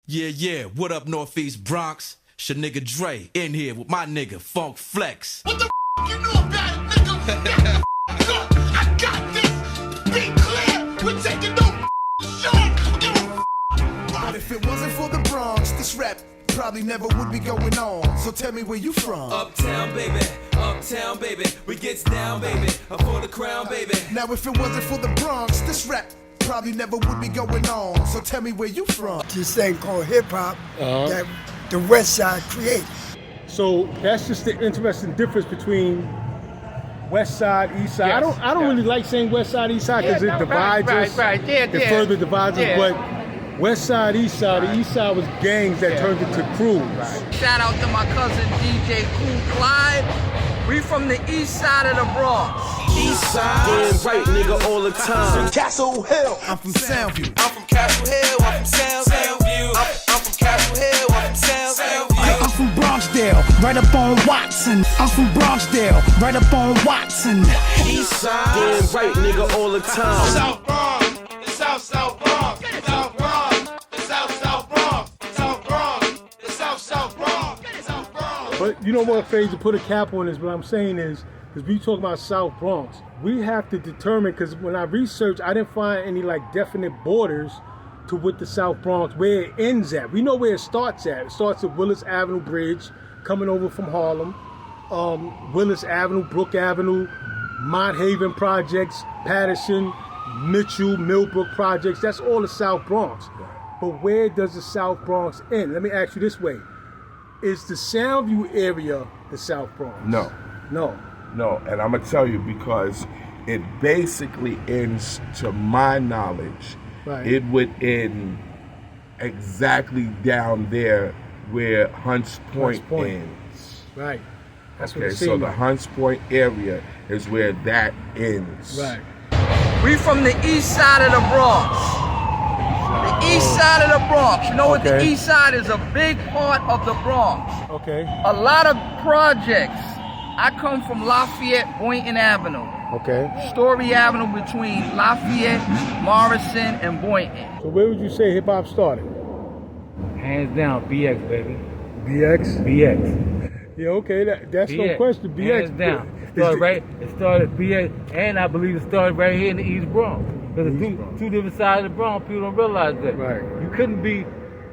Yeah, what up, Northeast Bronx? It's your nigga Dre in here with my nigga Funk Flex. What the you know about it, nigga? I got this. Be clear, we're taking no short. But if it wasn't for the Bronx, this rap probably never would be going on. So tell me where you from. Uptown, baby, we gets down, baby. I'm for the crown, baby. Now if it wasn't for the Bronx, this rap probably never would be going on. So tell me where you from. This thing called hip hop that the West Side created. So that's just the interesting difference between West Side, East Side. Yes, I don't really like saying West Side, East Side because it divides us. It further divides us. But West Side, East Side, the East Side was gangs that turned into crews. Shout out to my cousin DJ Cool Clyde. We from the east side of the Bronx. East side, damn right, nigga, all the time. Castle Hill. I'm from Soundview. I'm from Castle Hill, I'm from Soundview. I'm from Castle Hill, I'm from Soundview. I'm from Bronxdale, right up on Watson. I'm from Bronxdale, right up on Watson. East side, damn right, nigga, all the time. South Bronx, the South Bronx, South Bronx, the South Bronx, South Bronx, the South Bronx, South Bronx. But you know what, Faze, to put a cap on this, what I'm saying is, because we talk about South Bronx, we have to determine, because when I researched, I didn't find any like definite borders to what the South Bronx, where it ends at. We know where it starts at. It starts at Willis Avenue Bridge, coming over from Harlem, Willis Avenue, Brook Avenue, Mott Haven Projects, Patterson, Mitchell, Millbrook Projects. That's all the South Bronx. But where does the South Bronx end? Let me ask you this way. Is the Soundview area the South Bronx? No. No, and I'm gonna tell you because it basically ends, to my knowledge, it would end exactly down there where Hunts Point ends. Right. That's what Okay, it so seemed the like. Hunts Point area is where that ends. Right. We from the east side of the Bronx. The east side of the Bronx. You know what the Okay. east side is? A big part of the Bronx. Okay. A lot of projects. I come from Lafayette, Boynton Avenue. Okay. Story Avenue between Lafayette, Morrison, and Boynton. So where would you say hip hop started? Hands down, BX, baby. BX? BX. Yeah, okay, that's no BX. question. BX. Hands down. It started BX, and I believe it started right here in the East Bronx. Because it's two different sides of the Bronx, people don't realize that. Right. You couldn't be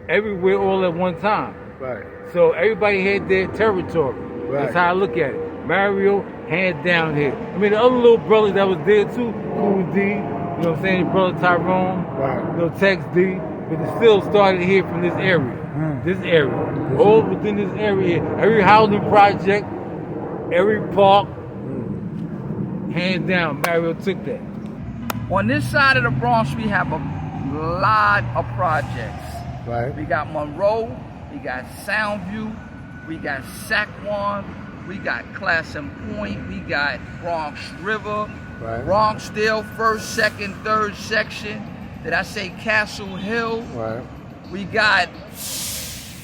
everywhere all at one time. Right. So everybody had their territory. Right. That's how I look at it. Mario, hands down here. I mean, the other little brothers that was there too, Cool D, you know what I'm saying, brother Tyrone, Right. you know, Tex D, but it still started here from this area. This area. All within this area here. Every housing project, every park, hands down, Mario took that. On this side of the Bronx, we have a lot of projects. Right. We got Monroe, we got Soundview, we got Saquon, we got Claremont Point, we got Bronx River, Right. Bronxdale, first, second, third section. Did I say Castle Hill? Right. We got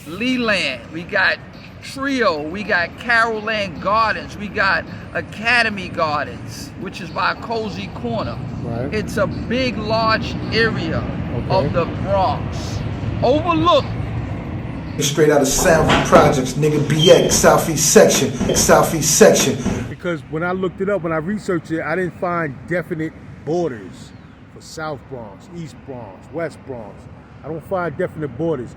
Leland, we got Trio, we got Carolland Gardens, we got Academy Gardens, which is by Cozy Corner. Right. It's a big, large area of the Bronx. Overlooked. Straight out of Soundview Projects, nigga. BX, Southeast Section, Southeast Section. Because when I looked it up, when I researched it, I didn't find definite borders for South Bronx, East Bronx, West Bronx. I don't find definite borders.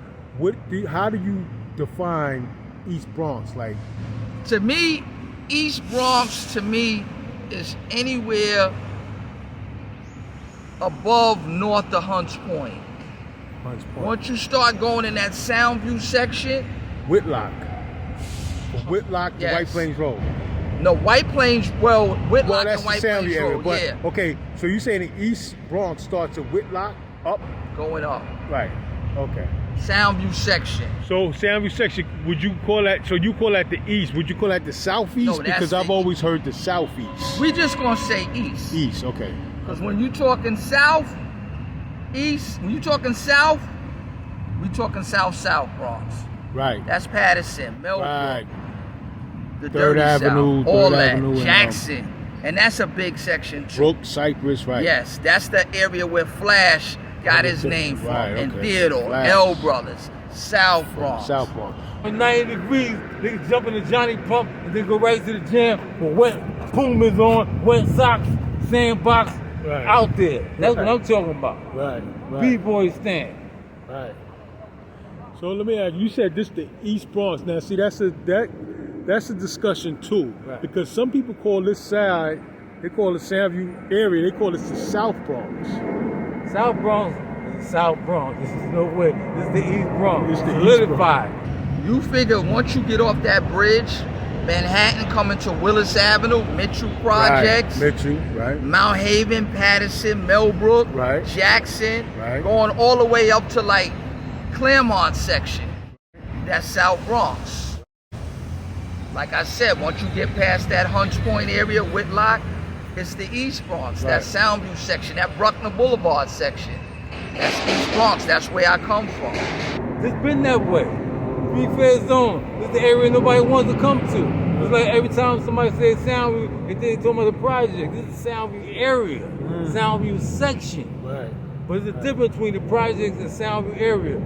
How do you define East Bronx? Like, To me, East Bronx to me is anywhere above north of Hunts Point. Hunts Point. Once you start going in that Soundview section, Whitlock. From Whitlock to Yes. White Plains Road. no, White Plains, Whitlock Well, that's and the White Soundview Plains area. Road, But yeah, okay, so you saying the East Bronx starts at Whitlock up? going up. Right. Okay. Soundview section. So Soundview section, would you call that? So you call that the East? Would you call that the Southeast? No, that's because I've the- always heard the Southeast. We just gonna say east. East. Okay. Because when you talking south, east, when you talking south, we talking South Bronx. Right. That's Patterson, Millbrook, Right. the Third Dirty Avenue, South, all Third that, Avenue, and, Jackson, and that's a big section too. Brook, Cypress. Right. Yes, that's the area where Flash got his name from, Right, and okay. Theodore, Flash. L Brothers. South Bronx. South Bronx. At 90 degrees, they can jump in the Johnny Pump and then go right to the gym with wet Pumas on, wet socks, sandbox out there. That's what I'm talking about. Right. B.Boy stand. Right. So let me ask you, said this the East Bronx. Now see, that's a discussion too. Right. Because some people call this side, they call it Soundview area, they call this the South Bronx. South Bronx is the South Bronx. This is no way. This is the East Bronx. It's the solidified. You figure once you get off that bridge, Manhattan coming to Willis Avenue, Mitchell Projects, right. Mount Haven, Patterson, Millbrook, right. Jackson, right. going all the way up to like Claremont section. That's South Bronx. Like I said, once you get past that Hunts Point area, Whitlock, it's the East Bronx. Right. That Soundview section, that Bruckner Boulevard section. That's East Bronx. That's where I come from. It's been that way. Free Fair Zone. This is the area nobody wants to come to. It's like every time somebody says Soundview, and they talk about the project. This is the Soundview area, Soundview section. Right. But there's a difference between the projects and Soundview area.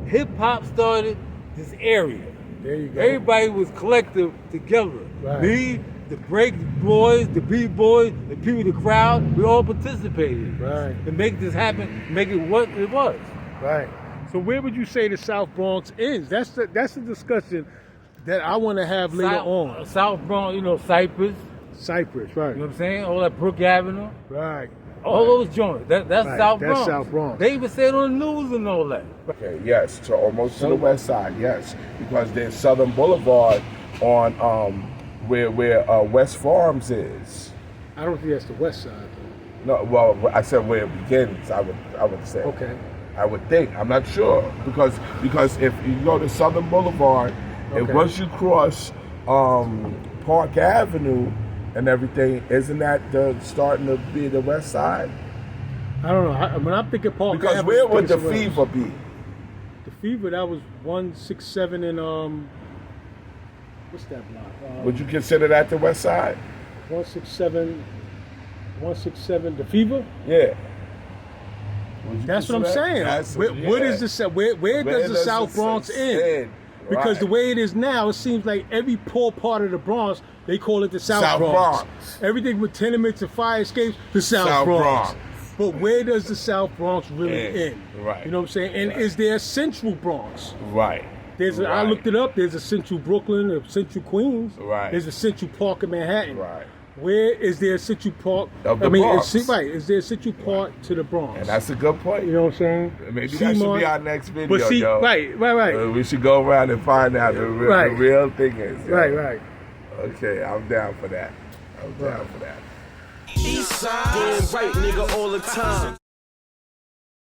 Hip hop started this area. There you go. Everybody was collective together. Right. Me, the break boys, the B-boys, the people, the crowd, we all participated. Right. To make this happen, make it what it was. Right. So where would you say the South Bronx is? That's the discussion that I want to have later on. South Bronx, you know, Cypress. Cypress, right. You know what I'm saying? All that Brook Avenue. Right. All those joints. That's right. South Bronx. That's South Bronx. They even said on the news and all that. Okay, yes, so almost to the west side, yes. Because there's Southern Boulevard on where West Farms is. I don't think that's the west side No, though. well, I said where it begins, I would say. Okay. I would think. I'm not sure. Because if you go to Southern Boulevard, and once you cross Park Avenue and everything, isn't that starting to be the west side? I don't know. When I'm thinking Park because Avenue, where would the Fever be? The Fever, that was 167 in what's that block? Would you consider that the west side? 167, the Fever? Yeah. That's what I'm saying. Where does the South Bronx end? Because the way it is now, it seems like every poor part of the Bronx, they call it the South Bronx. Everything with tenements and fire escapes, the South Bronx. But where does the South Bronx really end? Right. You know what I'm saying? And is there a Central Bronx? Right. I looked it up. There's a Central Brooklyn, a Central Queens. Right. There's a Central Park in Manhattan. Right. Where is there a Central Park? Bronx. Is there a Central Park to the Bronx? And that's a good point. You know what I'm saying? Maybe that should be our next video, yo. Right. We should go around and find out the real thing is. Yo. Right. Okay, I'm down for that. Down for that. East side, doing right, nigga, all the time.